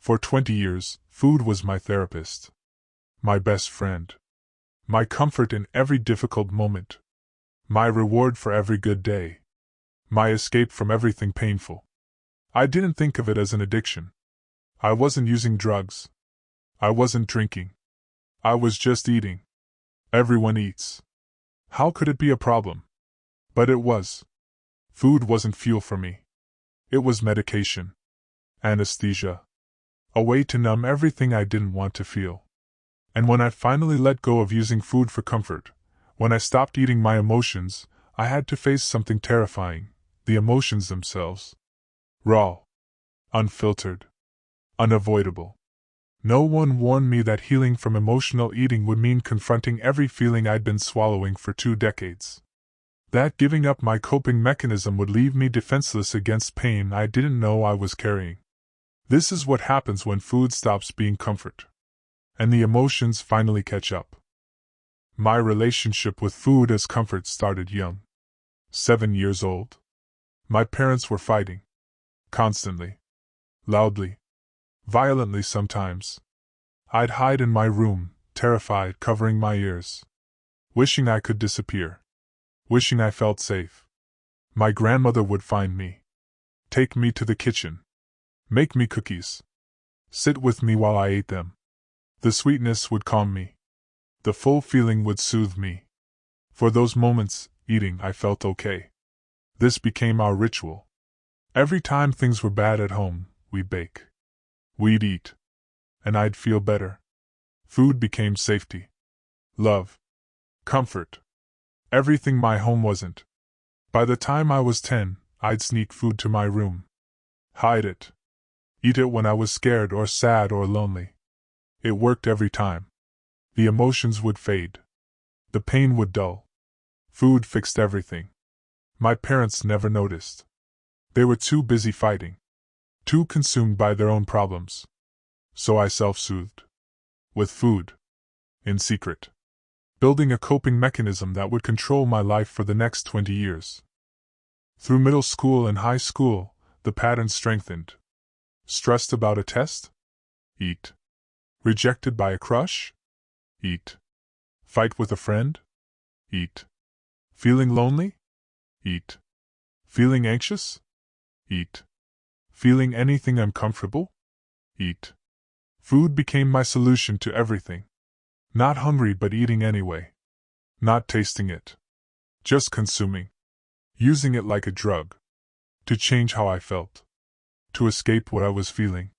For 20 years, food was my therapist, my best friend, my comfort in every difficult moment, my reward for every good day, my escape from everything painful. I didn't think of it as an addiction. I wasn't using drugs. I wasn't drinking. I was just eating. Everyone eats. How could it be a problem? But it was. Food wasn't fuel for me. It was medication. Anesthesia. A way to numb everything I didn't want to feel. And when I finally let go of using food for comfort, when I stopped eating my emotions, I had to face something terrifying, the emotions themselves. Raw. Unfiltered. Unavoidable. No one warned me that healing from emotional eating would mean confronting every feeling I'd been swallowing for 2 decades. That giving up my coping mechanism would leave me defenseless against pain I didn't know I was carrying. This is what happens when food stops being comfort, and the emotions finally catch up. My relationship with food as comfort started young. 7 years old. My parents were fighting. Constantly. Loudly. Violently sometimes. I'd hide in my room, terrified, covering my ears. Wishing I could disappear. Wishing I felt safe. My grandmother would find me. Take me to the kitchen. Make me cookies. Sit with me while I ate them. The sweetness would calm me. The full feeling would soothe me. For those moments, eating, I felt okay. This became our ritual. Every time things were bad at home, we'd bake. We'd eat. And I'd feel better. Food became safety. Love. Comfort. Everything my home wasn't. By the time I was 10, I'd sneak food to my room. Hide it. Eat it when I was scared or sad or lonely. It worked every time. The emotions would fade. The pain would dull. Food fixed everything. My parents never noticed. They were too busy fighting. Too consumed by their own problems. So I self-soothed. With food. In secret. Building a coping mechanism that would control my life for the next 20 years. Through middle school and high school, the pattern strengthened. Stressed about a test? Eat. Rejected by a crush? Eat. Fight with a friend? Eat. Feeling lonely? Eat. Feeling anxious? Eat. Feeling anything uncomfortable? Eat. Food became my solution to everything. Not hungry but eating anyway. Not tasting it. Just consuming. Using it like a drug. To change how I felt. To escape what I was feeling.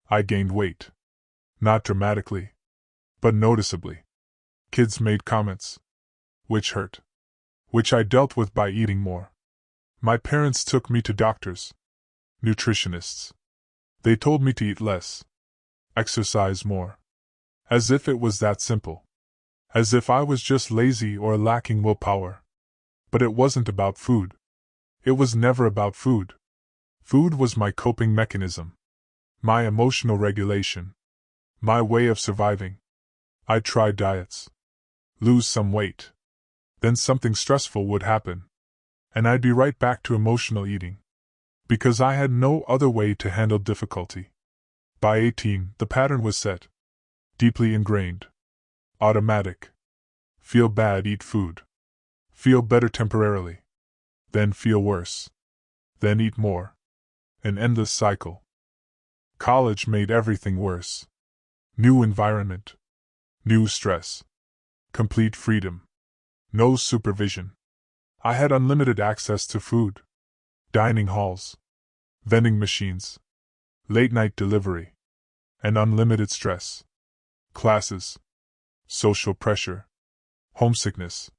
I gained weight. Not dramatically. But noticeably. Kids made comments. Which hurt. Which I dealt with by eating more. My parents took me to doctors. Nutritionists. They told me to eat less. Exercise more. As if it was that simple. As if I was just lazy or lacking willpower. But it wasn't about food. It was never about food. Food was my coping mechanism. My emotional regulation. My way of surviving. I'd try diets. Lose some weight. Then something stressful would happen. And I'd be right back to emotional eating. Because I had no other way to handle difficulty. By 18, the pattern was set. Deeply ingrained. Automatic. Feel bad, eat food. Feel better temporarily. Then feel worse. Then eat more. An endless cycle. College made everything worse. New environment. New stress. Complete freedom. No supervision. I had unlimited access to food. Dining halls. Vending machines. Late-night delivery. And unlimited stress. Classes. Social pressure. Homesickness.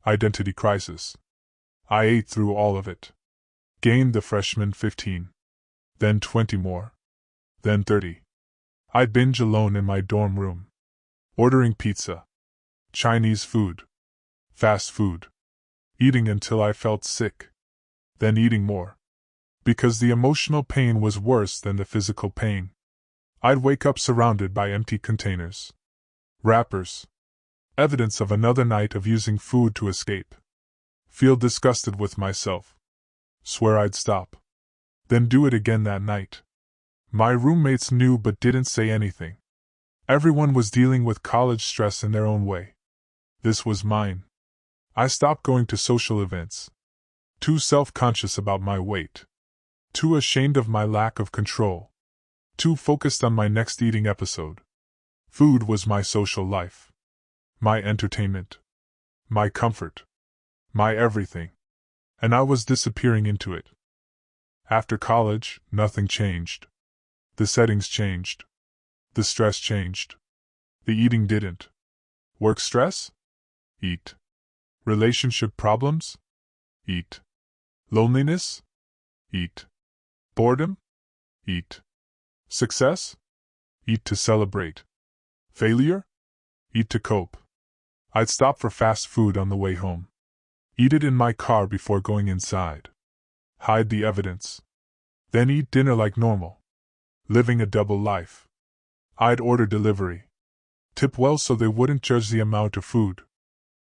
Identity crisis. I ate through all of it. Gained the freshman 15. Then 20 more. Then 30. I'd binge alone in my dorm room. Ordering pizza. Chinese food. Fast food. Eating until I felt sick. Then eating more. Because the emotional pain was worse than the physical pain. I'd wake up surrounded by empty containers. Wrappers. Evidence of another night of using food to escape. Feel disgusted with myself. Swear I'd stop. Then do it again that night. My roommates knew but didn't say anything. Everyone was dealing with college stress in their own way. This was mine. I stopped going to social events. Too self-conscious about my weight. Too ashamed of my lack of control. Too focused on my next eating episode. Food was my social life. My entertainment. My comfort. My everything. And I was disappearing into it. After college, nothing changed. The settings changed. The stress changed. The eating didn't. Work stress? Eat. Relationship problems? Eat. Loneliness? Eat. Boredom? Eat. Success? Eat to celebrate. Failure? Eat to cope. I'd stop for fast food on the way home. Eat it in my car before going inside. Hide the evidence. Then eat dinner like normal. Living a double life. I'd order delivery. Tip well so they wouldn't judge the amount of food.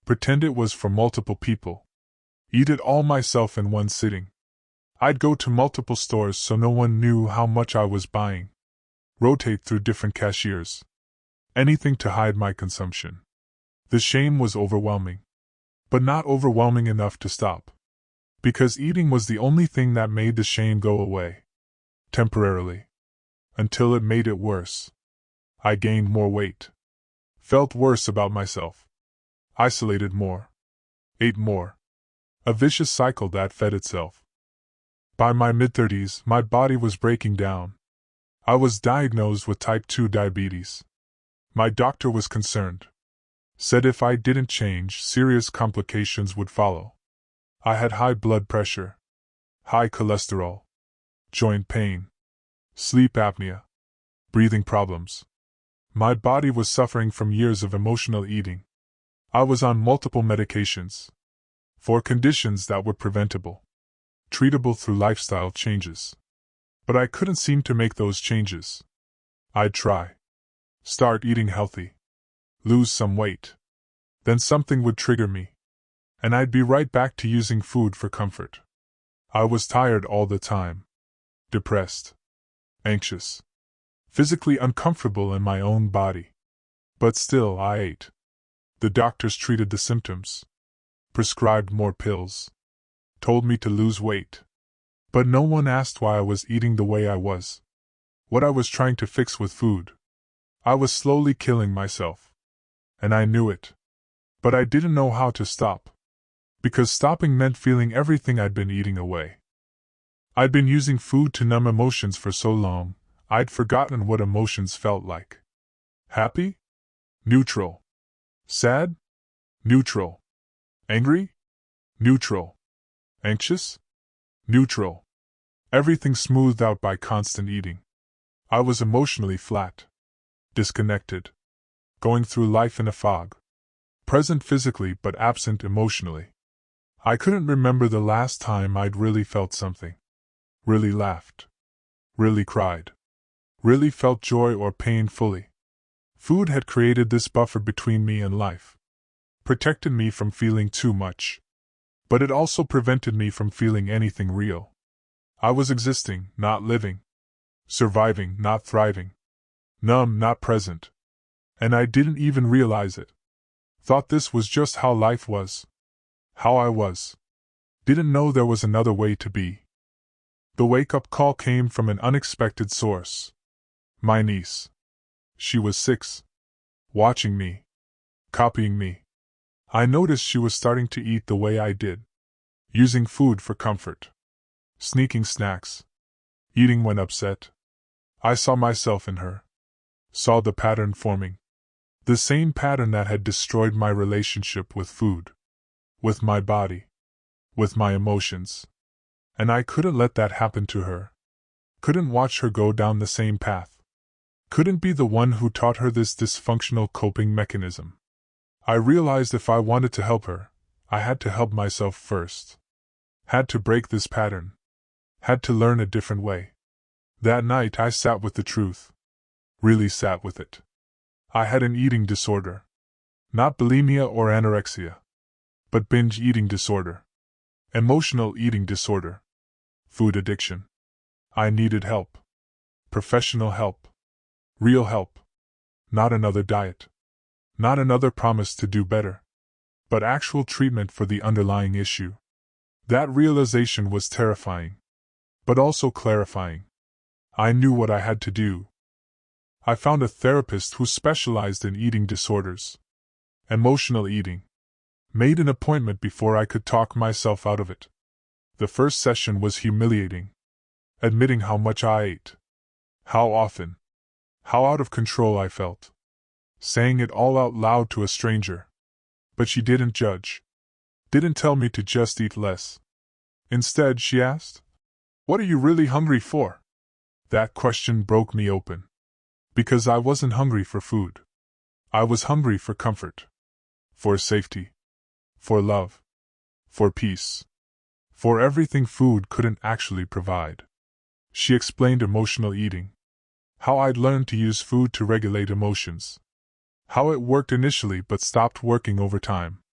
Pretend it was for multiple people. Eat it all myself in one sitting. I'd go to multiple stores so no one knew how much I was buying. Rotate through different cashiers. Anything to hide my consumption. The shame was overwhelming. But not overwhelming enough to stop. Because eating was the only thing that made the shame go away. Temporarily. Until it made it worse. I gained more weight. Felt worse about myself. Isolated more. Ate more. A vicious cycle that fed itself. By my mid-30s, my body was breaking down. I was diagnosed with type 2 diabetes. My doctor was concerned. Said if I didn't change, serious complications would follow. I had high blood pressure, high cholesterol, joint pain, sleep apnea, breathing problems. My body was suffering from years of emotional eating. I was on multiple medications for conditions that were preventable, treatable through lifestyle changes. But I couldn't seem to make those changes. I'd try. Start eating healthy. Lose some weight. Then something would trigger me. And I'd be right back to using food for comfort. I was tired all the time. Depressed. Anxious. Physically uncomfortable in my own body. But still I ate. The doctors treated the symptoms. Prescribed more pills. Told me to lose weight. But no one asked why I was eating the way I was. What I was trying to fix with food. I was slowly killing myself. And I knew it. But I didn't know how to stop. Because stopping meant feeling everything I'd been eating away. I'd been using food to numb emotions for so long, I'd forgotten what emotions felt like. Happy? Neutral. Sad? Neutral. Angry? Neutral. Anxious? Neutral. Everything smoothed out by constant eating. I was emotionally flat. Disconnected. Going through life in a fog. Present physically but absent emotionally. I couldn't remember the last time I'd really felt something. Really laughed. Really cried. Really felt joy or pain fully. Food had created this buffer between me and life. Protected me from feeling too much. But it also prevented me from feeling anything real. I was existing, not living. Surviving, not thriving. Numb, not present. And I didn't even realize it. Thought this was just how life was. How I was. Didn't know there was another way to be. The wake-up call came from an unexpected source. My niece. She was 6. Watching me. Copying me. I noticed she was starting to eat the way I did. Using food for comfort. Sneaking snacks. Eating when upset. I saw myself in her. Saw the pattern forming. The same pattern that had destroyed my relationship with food. With my body. With my emotions. And I couldn't let that happen to her. Couldn't watch her go down the same path. Couldn't be the one who taught her this dysfunctional coping mechanism. I realized if I wanted to help her, I had to help myself first. Had to break this pattern. Had to learn a different way. That night I sat with the truth. Really sat with it. I had an eating disorder. Not bulimia or anorexia. But binge eating disorder. Emotional eating disorder. Food addiction. I needed help. professional help. Real help. Not another diet. Not another promise to do better. But actual treatment for the underlying issue. That realization was terrifying. But also clarifying. I knew what I had to do. I found a therapist who specialized in eating disorders. Emotional eating. Made an appointment before I could talk myself out of it. The first session was humiliating. Admitting how much I ate. How often. How out of control I felt. Saying it all out loud to a stranger. But she didn't judge. Didn't tell me to just eat less. Instead, she asked, "What are you really hungry for?" That question broke me open. Because I wasn't hungry for food. I was hungry for comfort. For safety. For love. For peace. For everything food couldn't actually provide. She explained emotional eating. How I'd learned to use food to regulate emotions. How it worked initially but stopped working over time.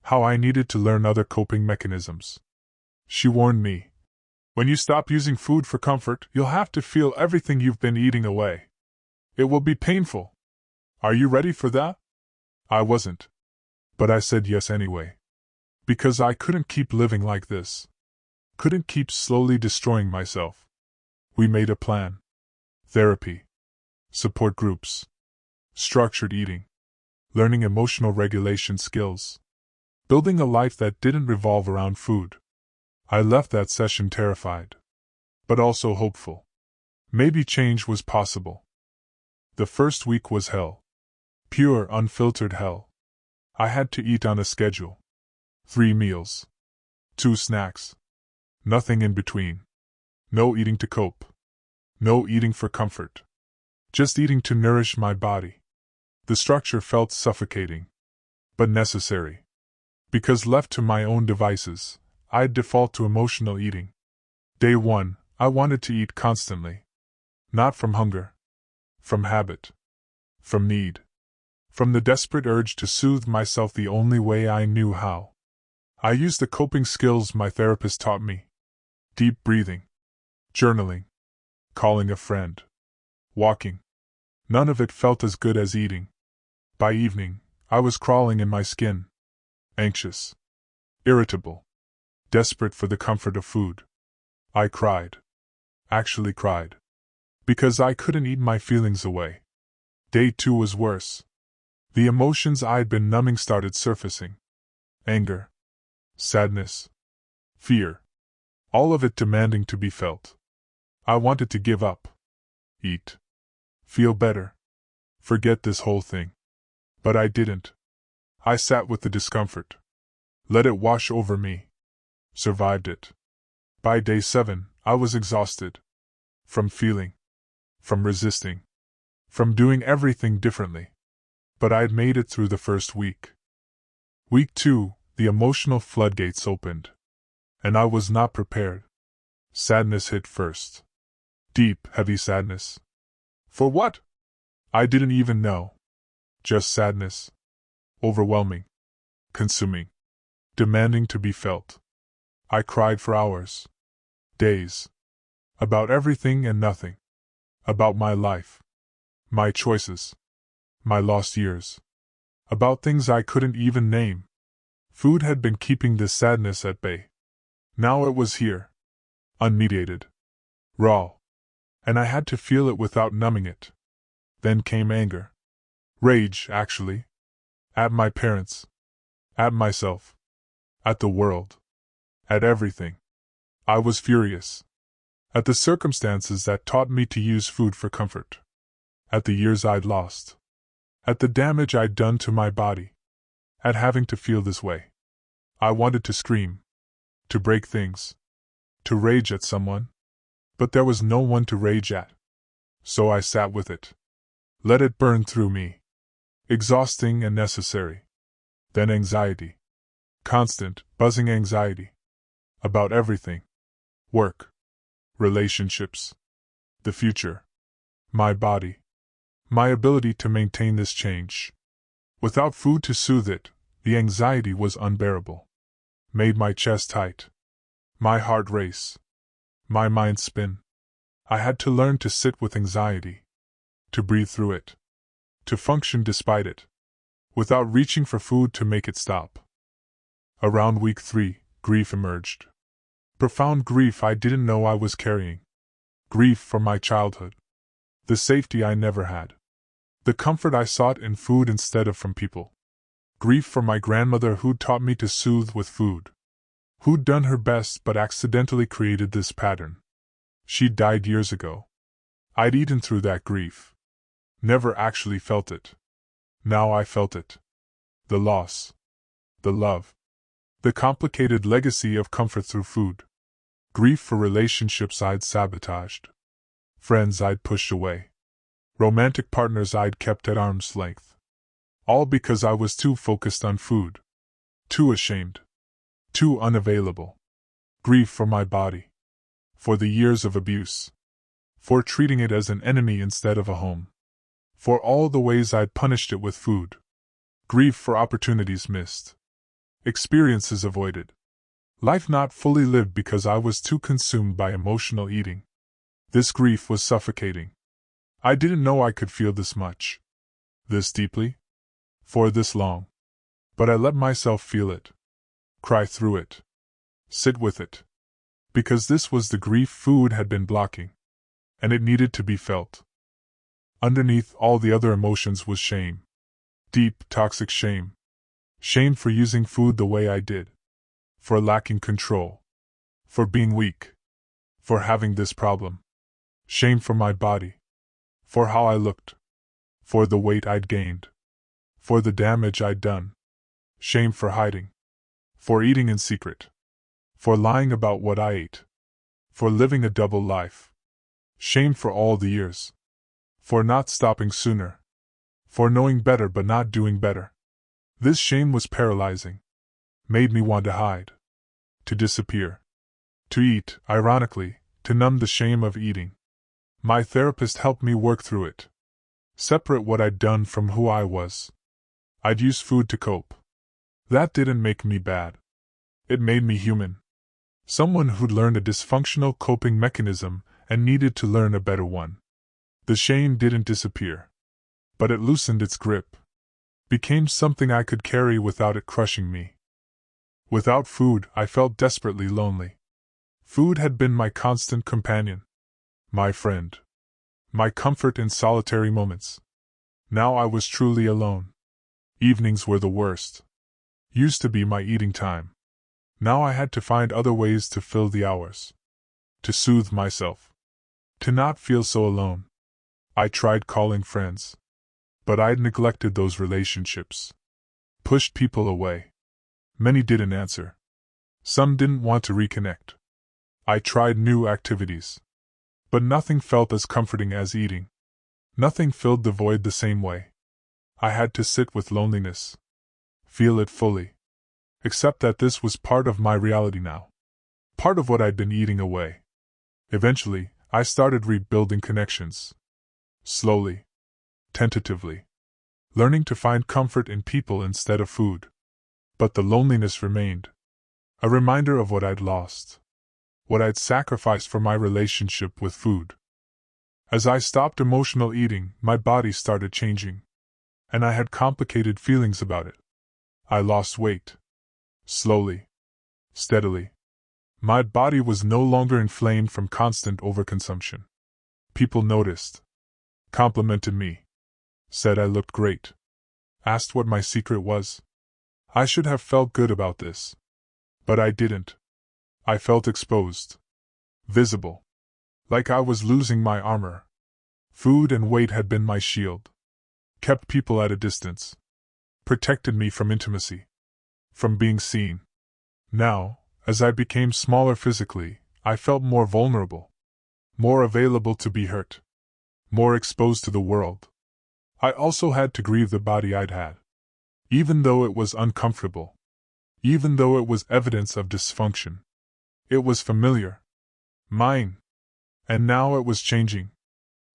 How I needed to learn other coping mechanisms. She warned me. When you stop using food for comfort, you'll have to feel everything you've been eating away. It will be painful. Are you ready for that? I wasn't. But I said yes anyway. Because I couldn't keep living like this. Couldn't keep slowly destroying myself. We made a plan. Therapy. Support groups. Structured eating. Learning emotional regulation skills. Building a life that didn't revolve around food. I left that session terrified. But also hopeful. Maybe change was possible. The first week was hell. Pure, unfiltered hell. I had to eat on a schedule. 3 meals. 2 snacks. Nothing in between. No eating to cope. No eating for comfort. Just eating to nourish my body. The structure felt suffocating. But necessary. Because left to my own devices, I'd default to emotional eating. Day 1, I wanted to eat constantly. Not from hunger. From habit. From need. From the desperate urge to soothe myself the only way I knew how. I used the coping skills my therapist taught me. Deep breathing. Journaling. Calling a friend. Walking. None of it felt as good as eating. By evening, I was crawling in my skin. Anxious. Irritable. Desperate for the comfort of food. I cried. Actually cried. Because I couldn't eat my feelings away. Day 2 was worse. The emotions I'd been numbing started surfacing. Anger. Sadness. Fear. All of it demanding to be felt. I wanted to give up. Eat. Feel better. Forget this whole thing. But I didn't. I sat with the discomfort. Let it wash over me. Survived it. By day 7, I was exhausted. From feeling. From resisting. From doing everything differently. But I'd made it through the first week. Week 2, the emotional floodgates opened. And I was not prepared. Sadness hit first. Deep, heavy sadness. For what? I didn't even know. Just sadness. Overwhelming. Consuming. Demanding to be felt. I cried for hours. Days. About everything and nothing. About my life. My choices. My lost years. About things I couldn't even name. Food had been keeping this sadness at bay. Now it was here. Unmediated. Raw. And I had to feel it without numbing it. Then came anger. Rage, actually. At my parents. At myself. At the world. At everything. I was furious. At the circumstances that taught me to use food for comfort. At the years I'd lost. At the damage I'd done to my body. At having to feel this way. I wanted to scream. To break things. To rage at someone. But there was no one to rage at. So I sat with it. Let it burn through me. Exhausting and necessary. Then anxiety. Constant, buzzing anxiety. About everything. Work. Relationships. The future. My body. My ability to maintain this change. Without food to soothe it, the anxiety was unbearable. Made my chest tight. My heart race. My mind spin. I had to learn to sit with anxiety, to breathe through it, to function despite it, without reaching for food to make it stop. Around week 3, grief emerged. Profound grief I didn't know I was carrying. Grief for my childhood. The safety I never had. The comfort I sought in food instead of from people. Grief for my grandmother who'd taught me to soothe with food. Who'd done her best but accidentally created this pattern. She died years ago. I'd eaten through that grief. Never actually felt it. Now I felt it. The loss. The love. The complicated legacy of comfort through food. Grief for relationships I'd sabotaged. Friends I'd pushed away. Romantic partners I'd kept at arm's length. All because I was too focused on food. Too ashamed. Too unavailable. Grief for my body. For the years of abuse. For treating it as an enemy instead of a home. For all the ways I'd punished it with food. Grief for opportunities missed. Experiences avoided. Life not fully lived because I was too consumed by emotional eating. This grief was suffocating. I didn't know I could feel this much. This deeply. For this long. But I let myself feel it. Cry through it. Sit with it. Because this was the grief food had been blocking. And it needed to be felt. Underneath all the other emotions was shame. Deep, toxic shame. Shame for using food the way I did. For lacking control. For being weak. For having this problem. Shame for my body. For how I looked. For the weight I'd gained. For the damage I'd done. Shame for hiding. For eating in secret. For lying about what I ate. For living a double life. Shame for all the years. For not stopping sooner. For knowing better but not doing better. This shame was paralyzing. Made me want to hide. To disappear. To eat, ironically, to numb the shame of eating. My therapist helped me work through it. Separate what I'd done from who I was. I'd use food to cope. That didn't make me bad. It made me human. Someone who'd learned a dysfunctional coping mechanism and needed to learn a better one. The shame didn't disappear. But it loosened its grip. Became something I could carry without it crushing me. Without food, I felt desperately lonely. Food had been my constant companion. My friend. My comfort in solitary moments. Now I was truly alone. Evenings were the worst. Used to be my eating time. Now I had to find other ways to fill the hours. To soothe myself. To not feel so alone. I tried calling friends. But I'd neglected those relationships. Pushed people away. Many didn't answer. Some didn't want to reconnect. I tried new activities. But nothing felt as comforting as eating. Nothing filled the void the same way. I had to sit with loneliness. Feel it fully. Accept that this was part of my reality now. Part of what I'd been eating away. Eventually, I started rebuilding connections. Slowly. Tentatively. Learning to find comfort in people instead of food. But the loneliness remained. A reminder of what I'd lost. What I'd sacrificed for my relationship with food. As I stopped emotional eating, my body started changing. And I had complicated feelings about it. I lost weight. Slowly. Steadily. My body was no longer inflamed from constant overconsumption. People noticed. Complimented me. Said I looked great. Asked what my secret was. I should have felt good about this. But I didn't. I felt exposed. Visible. Like I was losing my armor. Food and weight had been my shield. Kept people at a distance. Protected me from intimacy. From being seen. Now, as I became smaller physically, I felt more vulnerable. More available to be hurt. More exposed to the world. I also had to grieve the body I'd had. Even though it was uncomfortable. Even though it was evidence of dysfunction. It was familiar. Mine. And now it was changing.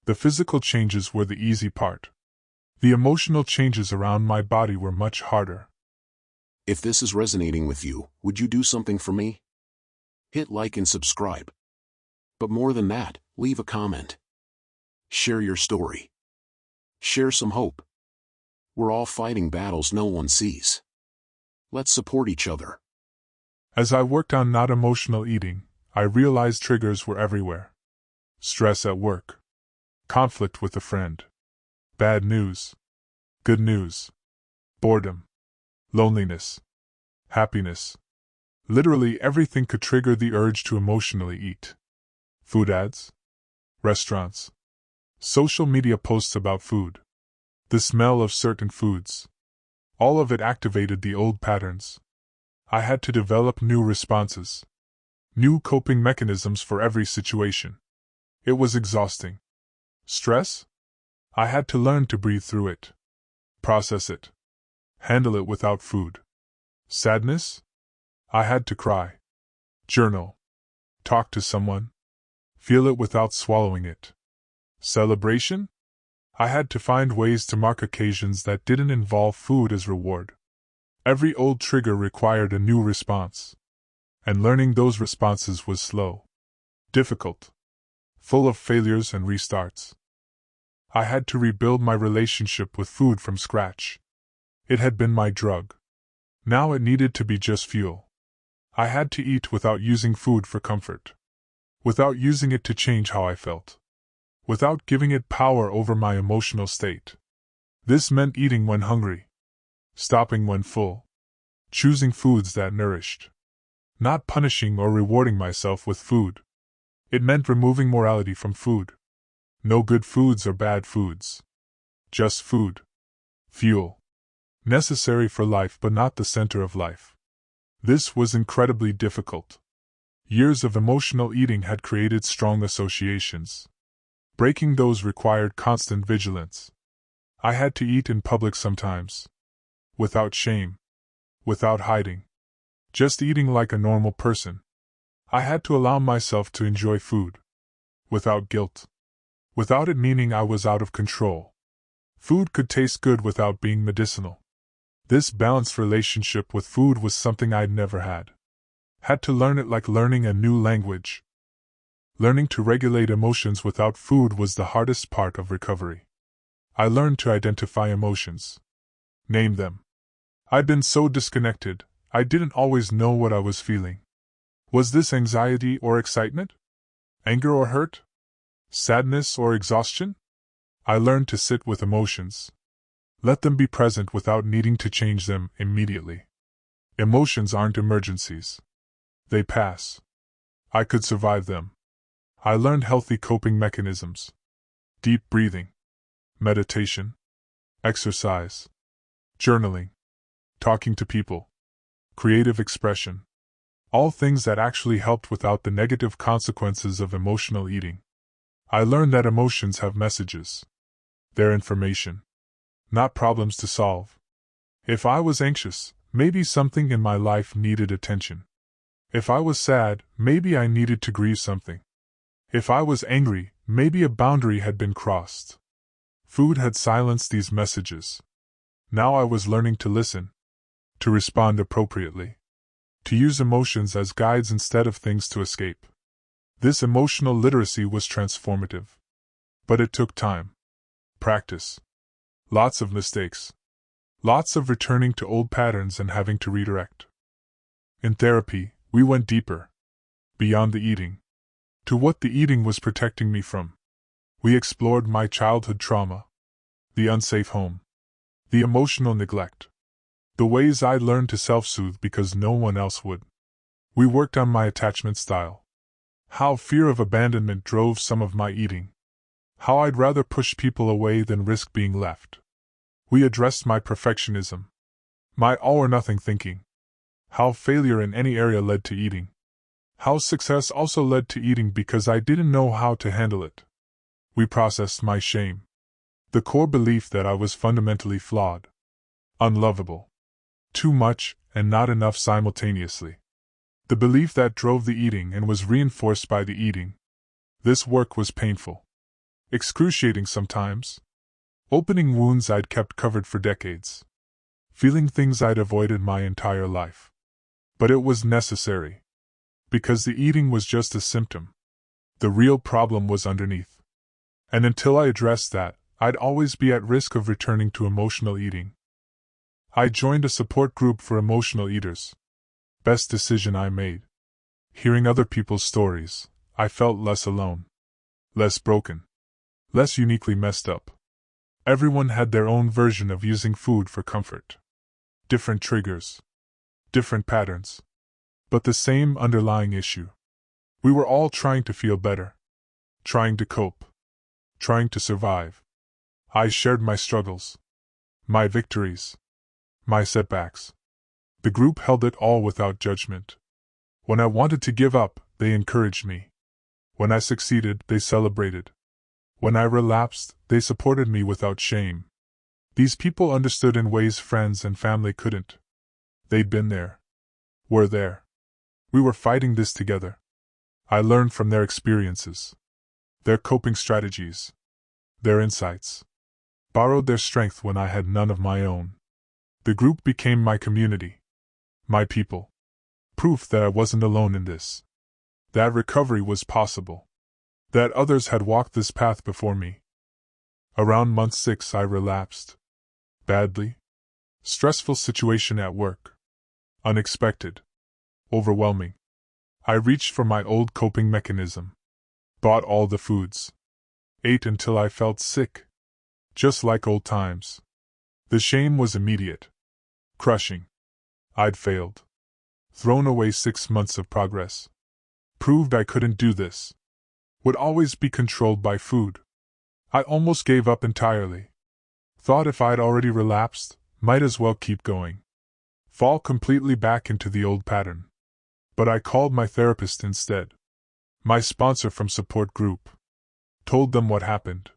The physical changes were the easy part. The emotional changes around my body were much harder. If this is resonating with you, would you do something for me? Hit like and subscribe. But more than that, leave a comment. Share your story. Share some hope. We're all fighting battles no one sees. Let's support each other. As I worked on not emotional eating, I realized triggers were everywhere. Stress at work. Conflict with a friend. Bad news. Good news. Boredom. Loneliness. Happiness. Literally everything could trigger the urge to emotionally eat. Food ads. Restaurants. Social media posts about food. The smell of certain foods. All of it activated the old patterns. I had to develop new responses. New coping mechanisms for every situation. It was exhausting. Stress? I had to learn to breathe through it. Process it. Handle it without food. Sadness? I had to cry. Journal. Talk to someone. Feel it without swallowing it. Celebration? I had to find ways to mark occasions that didn't involve food as reward. Every old trigger required a new response. And learning those responses was slow. Difficult. Full of failures and restarts. I had to rebuild my relationship with food from scratch. It had been my drug. Now it needed to be just fuel. I had to eat without using food for comfort. Without using it to change how I felt. Without giving it power over my emotional state. This meant eating when hungry. Stopping when full. Choosing foods that nourished. Not punishing or rewarding myself with food. It meant removing morality from food. No good foods or bad foods. Just food. Fuel. Necessary for life but not the center of life. This was incredibly difficult. Years of emotional eating had created strong associations. Breaking those required constant vigilance. I had to eat in public sometimes. Without shame. Without hiding. Just eating like a normal person. I had to allow myself to enjoy food. Without guilt. Without it meaning I was out of control. Food could taste good without being medicinal. This balanced relationship with food was something I'd never had. Had to learn it like learning a new language. Learning to regulate emotions without food was the hardest part of recovery. I learned to identify emotions. Name them. I'd been so disconnected, I didn't always know what I was feeling. Was this anxiety or excitement? Anger or hurt? Sadness or exhaustion? I learned to sit with emotions. Let them be present without needing to change them immediately. Emotions aren't emergencies. They pass. I could survive them. I learned healthy coping mechanisms. Deep breathing. Meditation. Exercise. Journaling. Talking to people. Creative expression. All things that actually helped without the negative consequences of emotional eating. I learned that emotions have messages. They're information. Not problems to solve. If I was anxious, maybe something in my life needed attention. If I was sad, maybe I needed to grieve something. If I was angry, maybe a boundary had been crossed. Food had silenced these messages. Now I was learning to listen. To respond appropriately. To use emotions as guides instead of things to escape. This emotional literacy was transformative. But it took time. Practice. Lots of mistakes. Lots of returning to old patterns and having to redirect. In therapy, we went deeper. Beyond the eating. To what the eating was protecting me from. We explored my childhood trauma. The unsafe home. The emotional neglect. The ways I learned to self-soothe because no one else would. We worked on my attachment style. How fear of abandonment drove some of my eating. How I'd rather push people away than risk being left. We addressed my perfectionism. My all-or-nothing thinking. How failure in any area led to eating. How success also led to eating because I didn't know how to handle it. We processed my shame. The core belief that I was fundamentally flawed. Unlovable. Too much, and not enough simultaneously. The belief that drove the eating and was reinforced by the eating. This work was painful. Excruciating sometimes. Opening wounds I'd kept covered for decades. Feeling things I'd avoided my entire life. But it was necessary. Because the eating was just a symptom. The real problem was underneath. And until I addressed that, I'd always be at risk of returning to emotional eating. I joined a support group for emotional eaters. Best decision I made. Hearing other people's stories, I felt less alone. Less broken. Less uniquely messed up. Everyone had their own version of using food for comfort. Different triggers. Different patterns. But the same underlying issue. We were all trying to feel better. Trying to cope. Trying to survive. I shared my struggles. My victories. My setbacks. The group held it all without judgment. When I wanted to give up, they encouraged me. When I succeeded, they celebrated. When I relapsed, they supported me without shame. These people understood in ways friends and family couldn't. They'd been there. Were there. We were fighting this together. I learned from their experiences. Their coping strategies. Their insights. Borrowed their strength when I had none of my own. The group became my community. My people. Proof that I wasn't alone in this. That recovery was possible. That others had walked this path before me. Around month 6 I relapsed. Badly. Stressful situation at work. Unexpected. Overwhelming. I reached for my old coping mechanism. Bought all the foods. Ate until I felt sick. Just like old times. The shame was immediate. Crushing. I'd failed. Thrown away 6 months of progress. Proved I couldn't do this. Would always be controlled by food. I almost gave up entirely. Thought if I'd already relapsed, might as well keep going. Fall completely back into the old pattern. But I called my therapist instead. My sponsor from support group. Told them what happened.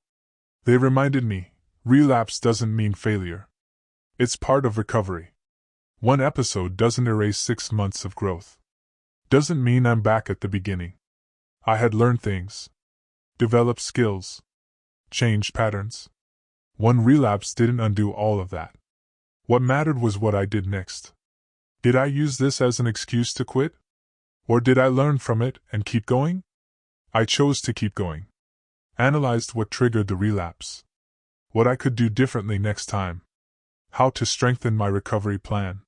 They reminded me, relapse doesn't mean failure. It's part of recovery. One episode doesn't erase 6 months of growth. Doesn't mean I'm back at the beginning. I had learned things. Developed skills. Changed patterns. One relapse didn't undo all of that. What mattered was what I did next. Did I use this as an excuse to quit? Or did I learn from it and keep going? I chose to keep going. Analyzed what triggered the relapse. What I could do differently next time. How to strengthen my recovery plan.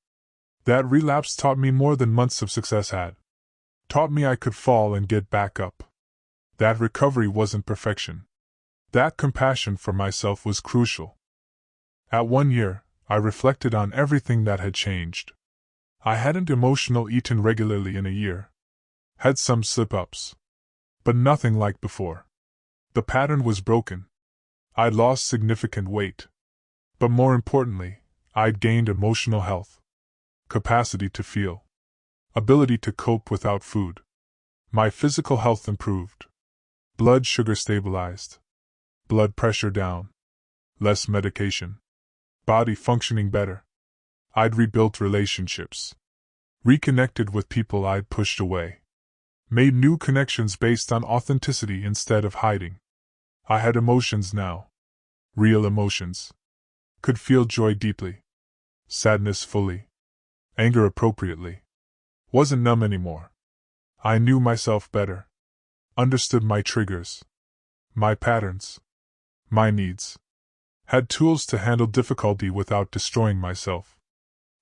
That relapse taught me more than months of success had. Taught me I could fall and get back up. That recovery wasn't perfection. That compassion for myself was crucial. At 1 year, I reflected on everything that had changed. I hadn't emotional eaten regularly in a year. Had some slip-ups. But nothing like before. The pattern was broken. I'd lost significant weight. But more importantly, I'd gained emotional health. Capacity to feel. Ability to cope without food. My physical health improved. Blood sugar stabilized. Blood pressure down. Less medication. Body functioning better. I'd rebuilt relationships. Reconnected with people I'd pushed away. Made new connections based on authenticity instead of hiding. I had emotions now. Real emotions. Could feel joy deeply. Sadness fully. Anger appropriately. Wasn't numb anymore. I knew myself better. Understood my triggers. My patterns. My needs. Had tools to handle difficulty without destroying myself.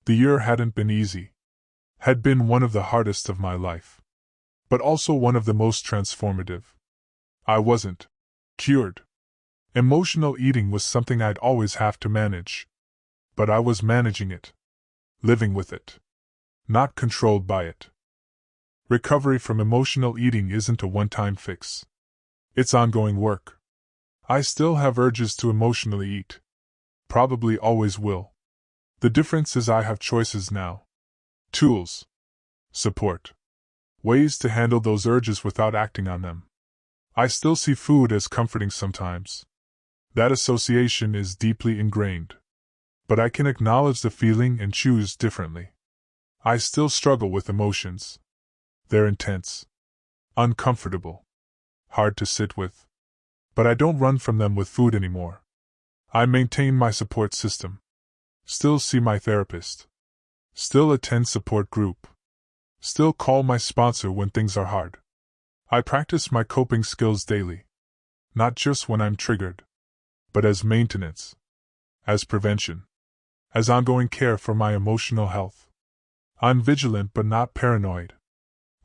The year hadn't been easy. Had been one of the hardest of my life. But also one of the most transformative. I wasn't cured. Emotional eating was something I'd always have to manage. But I was managing it. Living with it. Not controlled by it. Recovery from emotional eating isn't a one-time fix. It's ongoing work. I still have urges to emotionally eat. Probably always will. The difference is I have choices now. Tools. Support. Ways to handle those urges without acting on them. I still see food as comforting sometimes. That association is deeply ingrained. But I can acknowledge the feeling and choose differently. I still struggle with emotions. They're intense. Uncomfortable. Hard to sit with. But I don't run from them with food anymore. I maintain my support system. Still see my therapist. Still attend support group. Still call my sponsor when things are hard. I practice my coping skills daily, not just when I'm triggered, but as maintenance, as prevention, as ongoing care for my emotional health. I'm vigilant but not paranoid,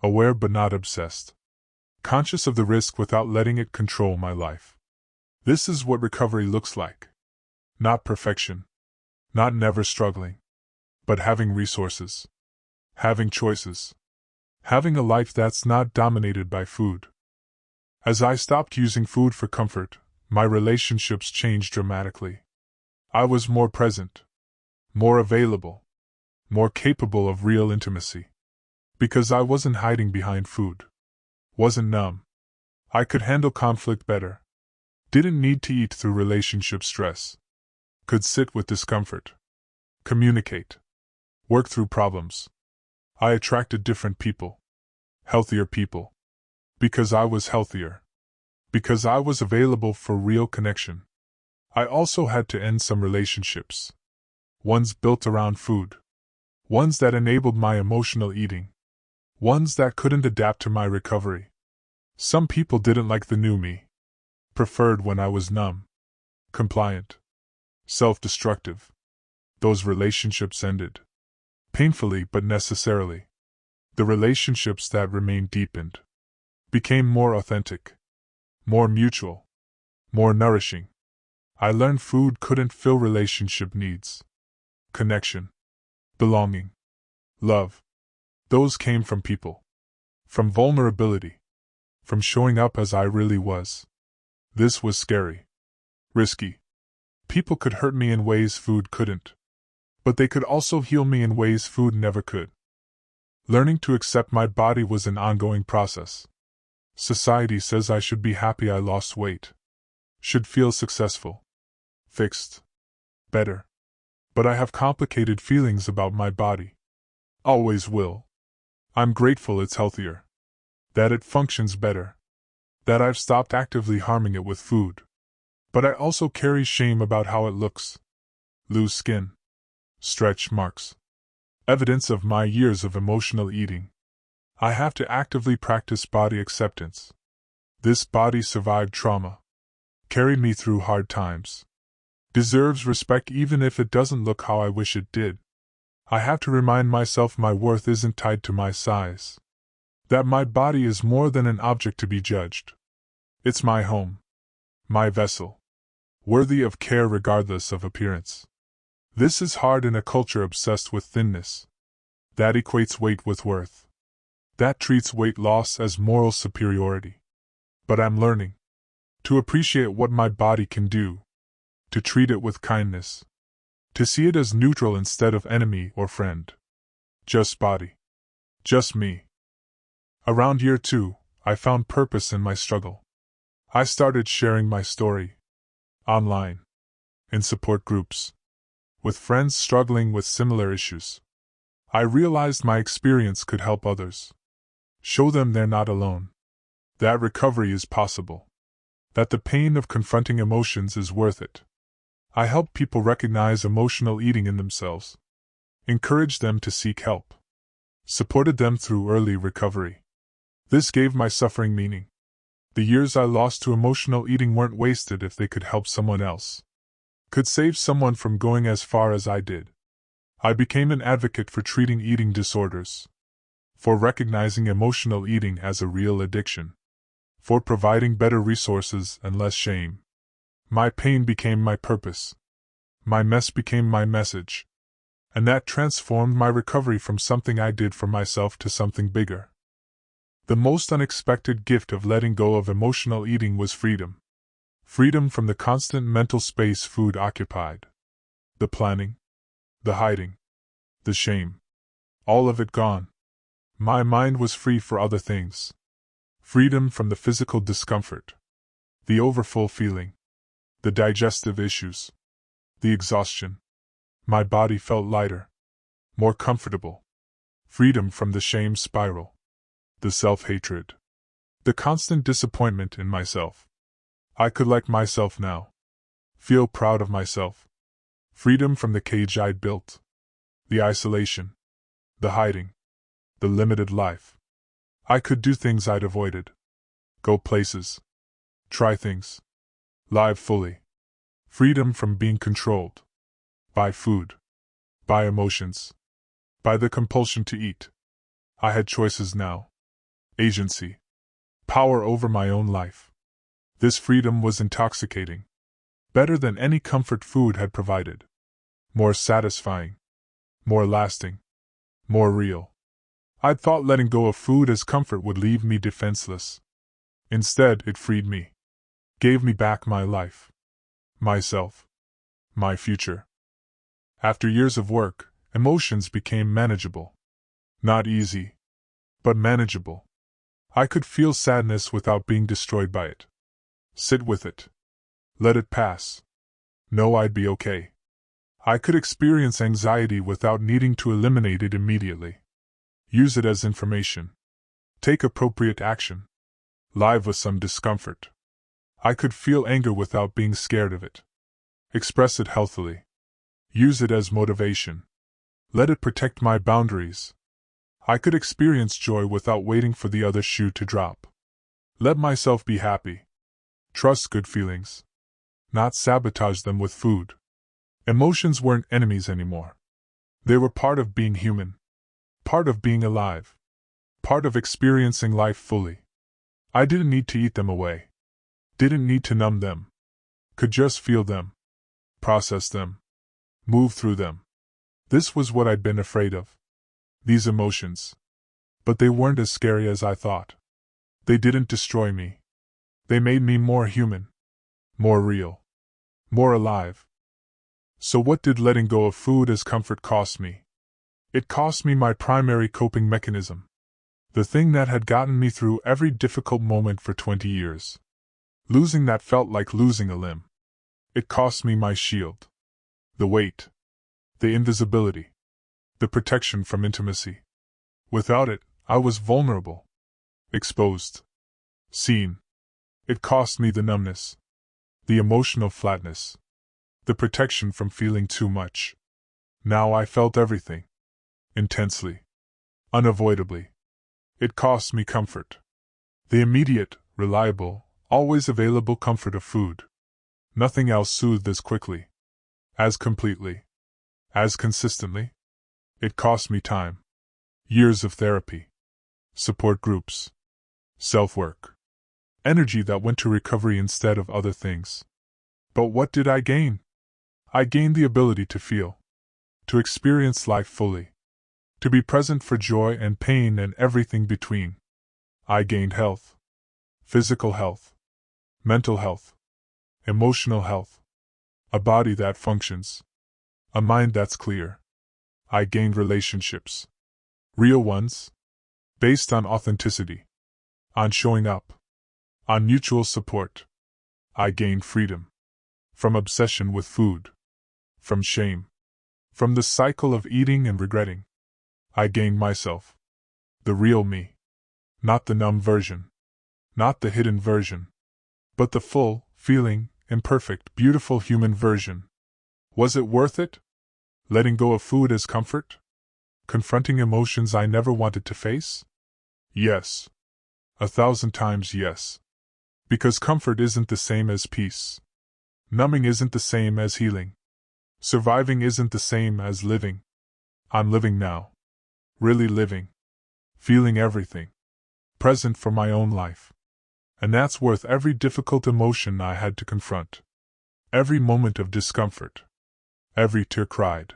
aware but not obsessed, conscious of the risk without letting it control my life. This is what recovery looks like. Not perfection, not never struggling, but having resources, having choices, having a life that's not dominated by food. As I stopped using food for comfort, my relationships changed dramatically. I was more present, more available, more capable of real intimacy. Because I wasn't hiding behind food, wasn't numb. I could handle conflict better. Didn't need to eat through relationship stress. Could sit with discomfort. Communicate. Work through problems. I attracted different people. Healthier people. Because I was healthier. Because I was available for real connection. I also had to end some relationships. Ones built around food. Ones that enabled my emotional eating. Ones that couldn't adapt to my recovery. Some people didn't like the new me. Preferred when I was numb. Compliant. Self-destructive. Those relationships ended. Painfully but necessarily. The relationships that remained deepened. Became more authentic. More mutual. More nourishing. I learned food couldn't fill relationship needs. Connection. Belonging. Love. Those came from people. From vulnerability. From showing up as I really was. This was scary. Risky. People could hurt me in ways food couldn't. But they could also heal me in ways food never could. Learning to accept my body was an ongoing process. Society says I should be happy I lost weight. Should feel successful. Fixed. Better. But I have complicated feelings about my body. Always will. I'm grateful it's healthier. That it functions better. That I've stopped actively harming it with food. But I also carry shame about how it looks. Loose skin. Stretch marks. Evidence of my years of emotional eating. I have to actively practice body acceptance. This body survived trauma. Carried me through hard times. Deserves respect even if it doesn't look how I wish it did. I have to remind myself my worth isn't tied to my size. That my body is more than an object to be judged. It's my home. My vessel. Worthy of care regardless of appearance. This is hard in a culture obsessed with thinness. That equates weight with worth. That treats weight loss as moral superiority. But I'm learning to appreciate what my body can do. To treat it with kindness. To see it as neutral instead of enemy or friend. Just body. Just me. Around year 2, I found purpose in my struggle. I started sharing my story. Online. In support groups. With friends struggling with similar issues. I realized my experience could help others. Show them they're not alone. That recovery is possible. That the pain of confronting emotions is worth it. I helped people recognize emotional eating in themselves. Encouraged them to seek help. Supported them through early recovery. This gave my suffering meaning. The years I lost to emotional eating weren't wasted if they could help someone else. Could save someone from going as far as I did. I became an advocate for treating eating disorders. For recognizing emotional eating as a real addiction. For providing better resources and less shame. My pain became my purpose. My mess became my message. And that transformed my recovery from something I did for myself to something bigger. The most unexpected gift of letting go of emotional eating was freedom. Freedom from the constant mental space food occupied. The planning. The hiding. The shame. All of it gone. My mind was free for other things. Freedom from the physical discomfort. The overfull feeling. The digestive issues. The exhaustion. My body felt lighter. More comfortable. Freedom from the shame spiral. The self-hatred. The constant disappointment in myself. I could like myself now. Feel proud of myself. Freedom from the cage I'd built. The isolation. The hiding. The limited life. I could do things I'd avoided. Go places. Try things. Live fully. Freedom from being controlled. By food. By emotions. By the compulsion to eat. I had choices now. Agency. Power over my own life. This freedom was intoxicating. Better than any comfort food had provided. More satisfying. More lasting. More real. I'd thought letting go of food as comfort would leave me defenseless. Instead, it freed me. Gave me back my life. Myself. My future. After years of work, emotions became manageable. Not easy, but manageable. I could feel sadness without being destroyed by it. Sit with it. Let it pass. Know I'd be okay. I could experience anxiety without needing to eliminate it immediately. Use it as information. Take appropriate action. Live with some discomfort. I could feel anger without being scared of it. Express it healthily. Use it as motivation. Let it protect my boundaries. I could experience joy without waiting for the other shoe to drop. Let myself be happy. Trust good feelings. Not sabotage them with food. Emotions weren't enemies anymore. They were part of being human. Part of being alive. Part of experiencing life fully. I didn't need to eat them away. Didn't need to numb them. Could just feel them. Process them. Move through them. This was what I'd been afraid of. These emotions. But they weren't as scary as I thought. They didn't destroy me. They made me more human. More real. More alive. So what did letting go of food as comfort cost me? It cost me my primary coping mechanism. The thing that had gotten me through every difficult moment for 20 years. Losing that felt like losing a limb. It cost me my shield. The weight. The invisibility. The protection from intimacy. Without it, I was vulnerable. Exposed. Seen. It cost me the numbness. The emotional flatness. The protection from feeling too much. Now I felt everything. Intensely. Unavoidably. It cost me comfort. The immediate, reliable, always available comfort of food. Nothing else soothed as quickly. As completely. As consistently. It cost me time. Years of therapy. Support groups. Self-work. Energy that went to recovery instead of other things. But what did I gain? I gained the ability to feel. To experience life fully. To be present for joy and pain and everything between. I gained health. Physical health. Mental health. Emotional health. A body that functions. A mind that's clear. I gained relationships. Real ones. Based on authenticity. On showing up. On mutual support. I gained freedom. From obsession with food. From shame. From the cycle of eating and regretting. I gained myself. The real me. Not the numb version. Not the hidden version. But the full, feeling, imperfect, beautiful human version. Was it worth it? Letting go of food as comfort? Confronting emotions I never wanted to face? Yes. 1,000 times yes. Because comfort isn't the same as peace. Numbing isn't the same as healing. Surviving isn't the same as living. I'm living now. Really living. Feeling everything. Present for my own life. And that's worth every difficult emotion I had to confront. Every moment of discomfort. Every tear cried.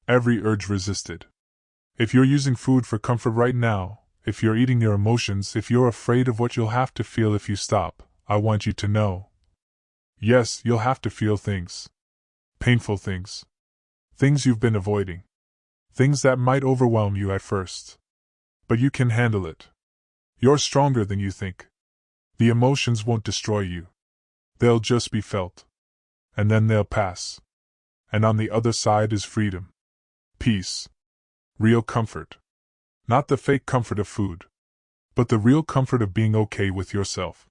Every urge resisted. If you're using food for comfort right now, if you're eating your emotions, if you're afraid of what you'll have to feel if you stop, I want you to know. Yes, you'll have to feel things. Painful things. Things you've been avoiding. Things that might overwhelm you at first. But you can handle it. You're stronger than you think. The emotions won't destroy you. They'll just be felt. And then they'll pass. And on the other side is freedom. Peace. Real comfort. Not the fake comfort of food. But the real comfort of being okay with yourself.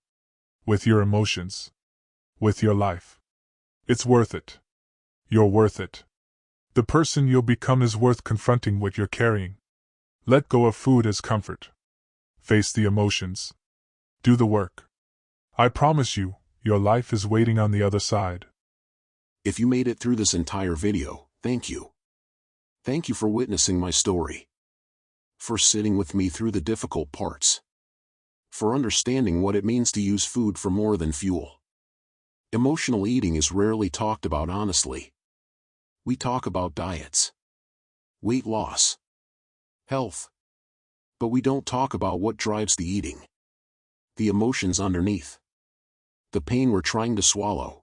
With your emotions. With your life. It's worth it. You're worth it. The person you'll become is worth confronting what you're carrying. Let go of food as comfort. Face the emotions. Do the work. I promise you, your life is waiting on the other side. If you made it through this entire video, thank you. Thank you for witnessing my story. For sitting with me through the difficult parts. For understanding what it means to use food for more than fuel. Emotional eating is rarely talked about honestly. We talk about diets, weight loss, health. But we don't talk about what drives the eating. The emotions underneath. The pain we're trying to swallow.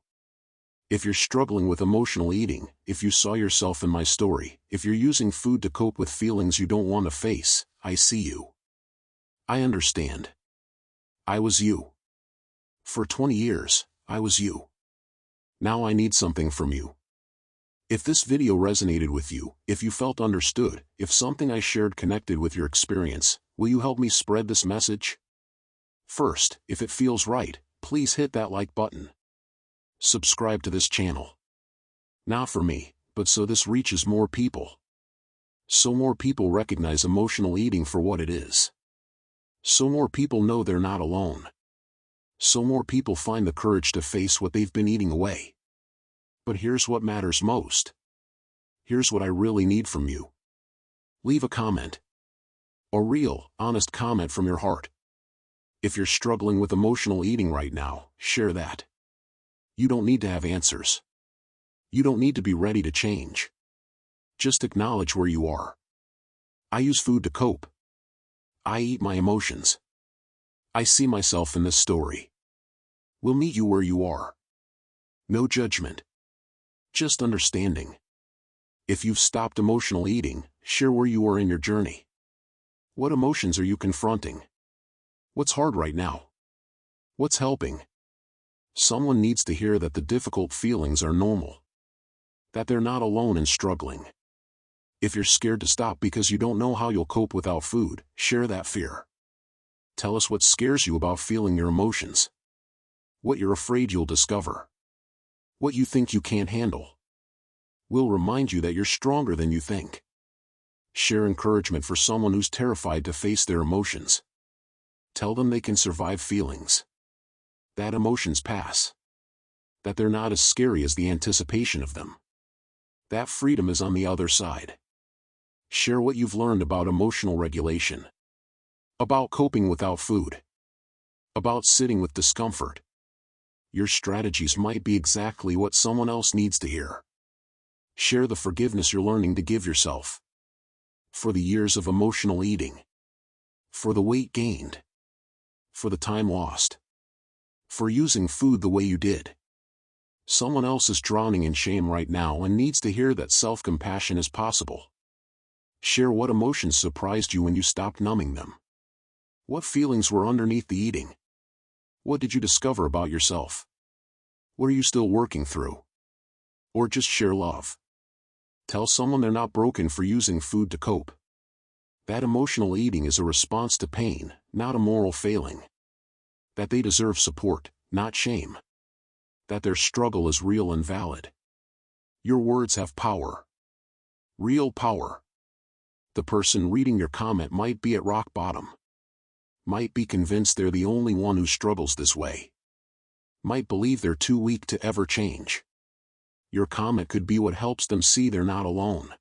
If you're struggling with emotional eating, if you saw yourself in my story, if you're using food to cope with feelings you don't want to face, I see you. I understand. I was you. For 20 years, I was you. Now I need something from you. If this video resonated with you, if you felt understood, if something I shared connected with your experience, will you help me spread this message? First, if it feels right, please hit that like button. Subscribe to this channel. Not for me, but so this reaches more people. So more people recognize emotional eating for what it is. So more people know they're not alone. So more people find the courage to face what they've been eating away. But here's what matters most. Here's what I really need from you. Leave a comment. A real, honest comment from your heart. If you're struggling with emotional eating right now, share that. You don't need to have answers. You don't need to be ready to change. Just acknowledge where you are. I use food to cope. I eat my emotions. I see myself in this story. We'll meet you where you are. No judgment. Just understanding. If you've stopped emotional eating, share where you are in your journey. What emotions are you confronting? What's hard right now? What's helping? Someone needs to hear that the difficult feelings are normal. That they're not alone in struggling. If you're scared to stop because you don't know how you'll cope without food, share that fear. Tell us what scares you about feeling your emotions. What you're afraid you'll discover. What you think you can't handle. We'll remind you that you're stronger than you think. Share encouragement for someone who's terrified to face their emotions. Tell them they can survive feelings. That emotions pass. That they're not as scary as the anticipation of them. That freedom is on the other side. Share what you've learned about emotional regulation. About coping without food. About sitting with discomfort. Your strategies might be exactly what someone else needs to hear. Share the forgiveness you're learning to give yourself. For the years of emotional eating. For the weight gained. For the time lost. For using food the way you did. Someone else is drowning in shame right now and needs to hear that self-compassion is possible. Share what emotions surprised you when you stopped numbing them. What feelings were underneath the eating? What did you discover about yourself? What are you still working through? Or just share love. Tell someone they're not broken for using food to cope. That emotional eating is a response to pain, not a moral failing. That they deserve support, not shame. That their struggle is real and valid. Your words have power. Real power. The person reading your comment might be at rock bottom. Might be convinced they're the only one who struggles this way. Might believe they're too weak to ever change. Your comment could be what helps them see they're not alone.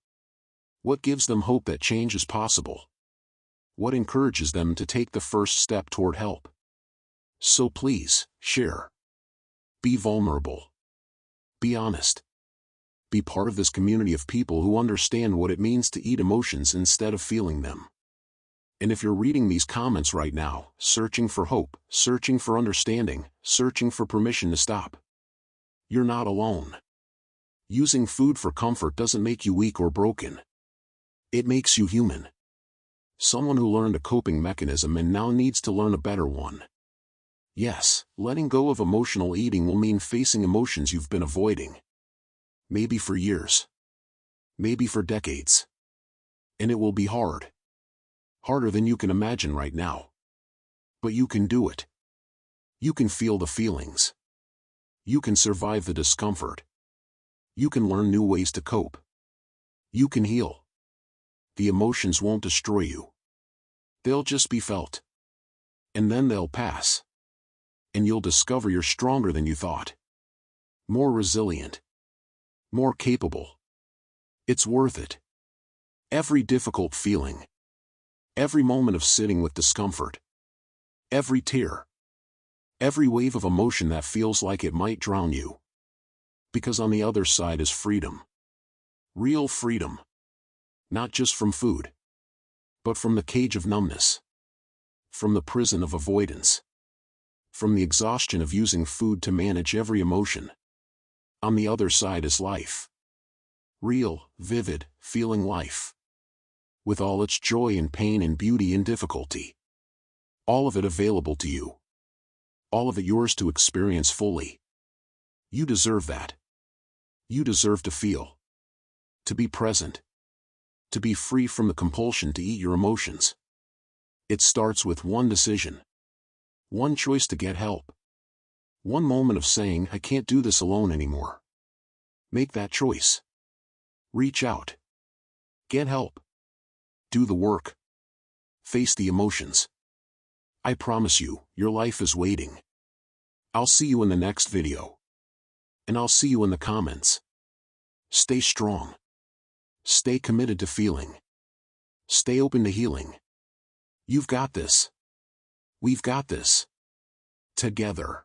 What gives them hope that change is possible. What encourages them to take the first step toward help. So please, share. Be vulnerable. Be honest. Be part of this community of people who understand what it means to eat emotions instead of feeling them. And if you're reading these comments right now, searching for hope, searching for understanding, searching for permission to stop, you're not alone. Using food for comfort doesn't make you weak or broken. It makes you human. Someone who learned a coping mechanism and now needs to learn a better one. Yes, letting go of emotional eating will mean facing emotions you've been avoiding. Maybe for years. Maybe for decades. And it will be hard. Harder than you can imagine right now. But you can do it. You can feel the feelings. You can survive the discomfort. You can learn new ways to cope. You can heal. The emotions won't destroy you. They'll just be felt. And then they'll pass. and you'll discover you're stronger than you thought. More resilient. More capable. It's worth it. Every difficult feeling. Every moment of sitting with discomfort. Every tear. Every wave of emotion that feels like it might drown you. Because on the other side is freedom. Real freedom. Not just from food, but from the cage of numbness. From the prison of avoidance. From the exhaustion of using food to manage every emotion. On the other side is life. Real, vivid, feeling life. With all its joy and pain and beauty and difficulty. All of it available to you. All of it yours to experience fully. You deserve that. You deserve to feel. To be present. To be free from the compulsion to eat your emotions. It starts with one decision. One choice to get help. One moment of saying, I can't do this alone anymore. Make that choice. Reach out. Get help. Do the work. Face the emotions. I promise you, your life is waiting. I'll see you in the next video. And I'll see you in the comments. Stay strong. Stay committed to feeling. Stay open to healing. You've got this. We've got this. Together.